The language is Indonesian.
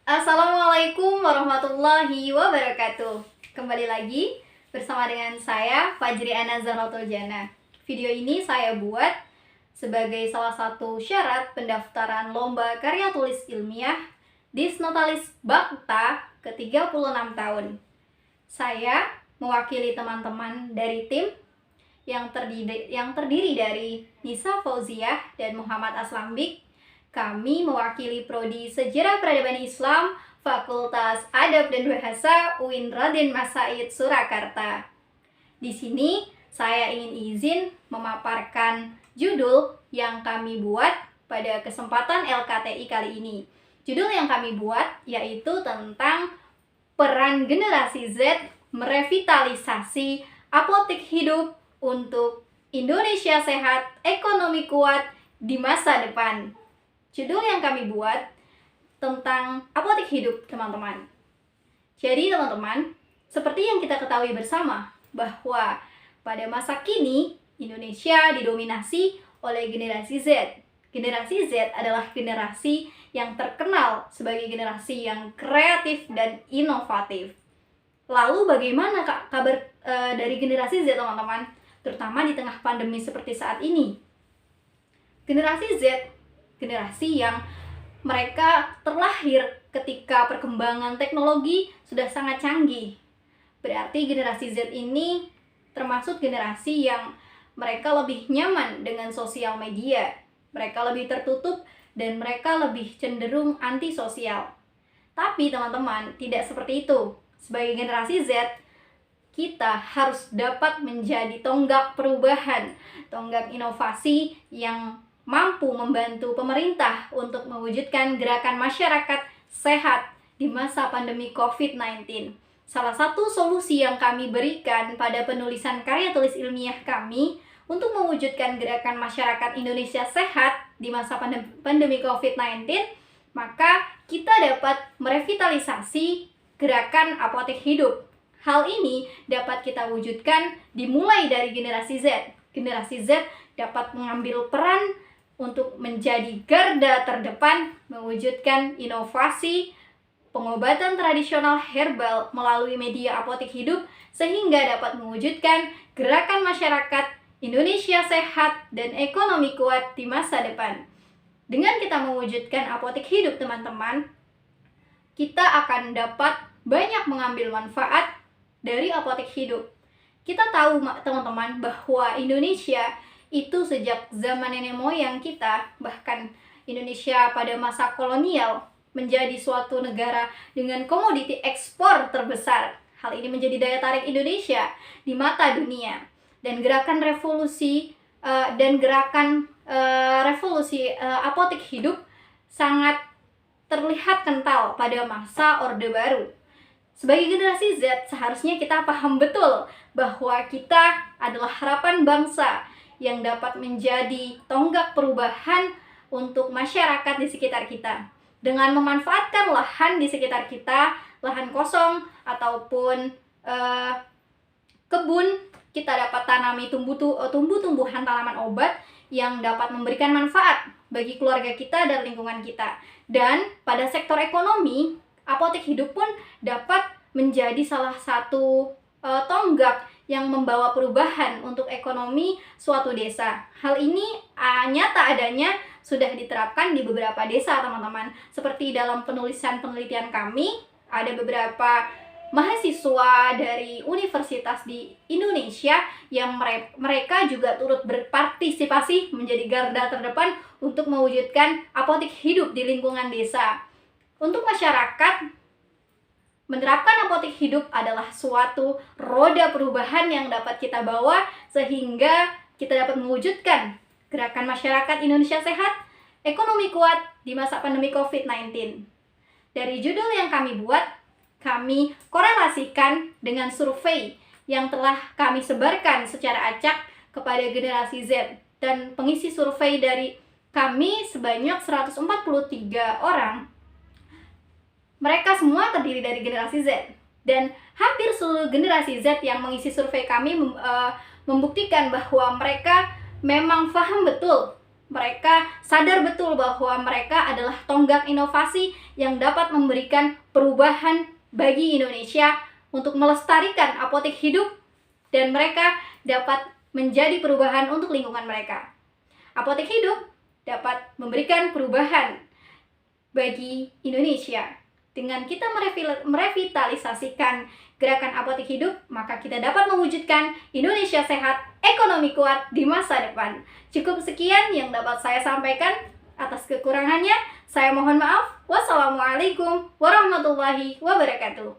Assalamualaikum warahmatullahi wabarakatuh. Kembali lagi bersama dengan saya Fajri Ana Zahratul Jannah. Video ini saya buat sebagai salah satu syarat pendaftaran lomba karya tulis ilmiah Disnotalis Bakta ke-36 tahun. Saya mewakili teman-teman dari tim yang terdiri dari Nisa Fauziah dan Muhammad Aslambik. Kami mewakili Prodi Sejarah Peradaban Islam Fakultas Adab dan Bahasa UIN Raden Mas Said Surakarta. Di sini saya ingin izin memaparkan judul yang kami buat pada kesempatan LKTI kali ini. Judul yang kami buat yaitu tentang peran generasi Z merevitalisasi apotek hidup untuk Indonesia sehat, ekonomi kuat di masa depan. Judul yang kami buat tentang apotek hidup, teman-teman. Jadi, teman-teman, seperti yang kita ketahui bersama bahwa pada masa kini Indonesia didominasi oleh generasi Z. Generasi Z adalah generasi yang terkenal sebagai generasi yang kreatif dan inovatif. Lalu bagaimana kabar dari generasi Z, teman-teman? Terutama di tengah pandemi seperti saat ini. Generasi Z, generasi yang mereka terlahir ketika perkembangan teknologi sudah sangat canggih. Berarti generasi Z ini termasuk generasi yang mereka lebih nyaman dengan sosial media. Mereka lebih tertutup dan mereka lebih cenderung antisosial. Tapi teman-teman, tidak seperti itu. Sebagai generasi Z, kita harus dapat menjadi tonggak perubahan, tonggak inovasi yang mampu membantu pemerintah untuk mewujudkan gerakan masyarakat sehat di masa pandemi COVID-19. Salah satu solusi yang kami berikan pada penulisan karya tulis ilmiah kami untuk mewujudkan gerakan masyarakat Indonesia sehat di masa pandemi COVID-19, maka kita dapat merevitalisasi gerakan apotek hidup. Hal ini dapat kita wujudkan dimulai dari generasi Z. Generasi Z dapat mengambil peran untuk menjadi garda terdepan mewujudkan inovasi pengobatan tradisional herbal melalui media apotek hidup sehingga dapat mewujudkan gerakan masyarakat Indonesia sehat dan ekonomi kuat di masa depan. Dengan kita mewujudkan apotek hidup, teman-teman, kita akan dapat banyak mengambil manfaat dari apotek hidup. Kita tahu, teman-teman, bahwa Indonesia itu sejak zaman nenek moyang kita, bahkan Indonesia pada masa kolonial, menjadi suatu negara dengan komoditi ekspor terbesar. Hal ini menjadi daya tarik Indonesia di mata dunia. Dan gerakan revolusi apotek hidup sangat terlihat kental pada masa Orde Baru. Sebagai generasi Z, seharusnya kita paham betul bahwa kita adalah harapan bangsa yang dapat menjadi tonggak perubahan untuk masyarakat di sekitar kita. Dengan memanfaatkan lahan di sekitar kita, lahan kosong ataupun kebun, kita dapat tanami tumbuh-tumbuhan tanaman obat yang dapat memberikan manfaat bagi keluarga kita dan lingkungan kita. Dan pada sektor ekonomi, apotek hidup pun dapat menjadi salah satu tonggak yang membawa perubahan untuk ekonomi suatu desa. Hal ini nyata adanya sudah diterapkan di beberapa desa, teman-teman. Seperti dalam penulisan penelitian kami, ada beberapa mahasiswa dari universitas di Indonesia yang mereka juga turut berpartisipasi menjadi garda terdepan untuk mewujudkan apotek hidup di lingkungan desa. Untuk masyarakat, menerapkan apotek hidup adalah suatu roda perubahan yang dapat kita bawa sehingga kita dapat mewujudkan gerakan masyarakat Indonesia sehat, ekonomi kuat di masa pandemi COVID-19. Dari judul yang kami buat, kami korelasikan dengan survei yang telah kami sebarkan secara acak kepada generasi Z. Dan pengisi survei dari kami sebanyak 143 orang. Mereka semua terdiri dari generasi Z. Dan hampir seluruh generasi Z yang mengisi survei kami membuktikan bahwa mereka memang paham betul Mereka sadar betul bahwa mereka adalah tonggak inovasi yang dapat memberikan perubahan bagi Indonesia untuk melestarikan apotek hidup, dan mereka dapat menjadi perubahan untuk lingkungan mereka. Apotek hidup dapat memberikan perubahan bagi Indonesia. Dengan kita merevitalisasikan gerakan apotek hidup, maka kita dapat mewujudkan Indonesia sehat, ekonomi kuat di masa depan. Cukup sekian yang dapat saya sampaikan. Atas kekurangannya, saya mohon maaf. Wassalamualaikum warahmatullahi wabarakatuh.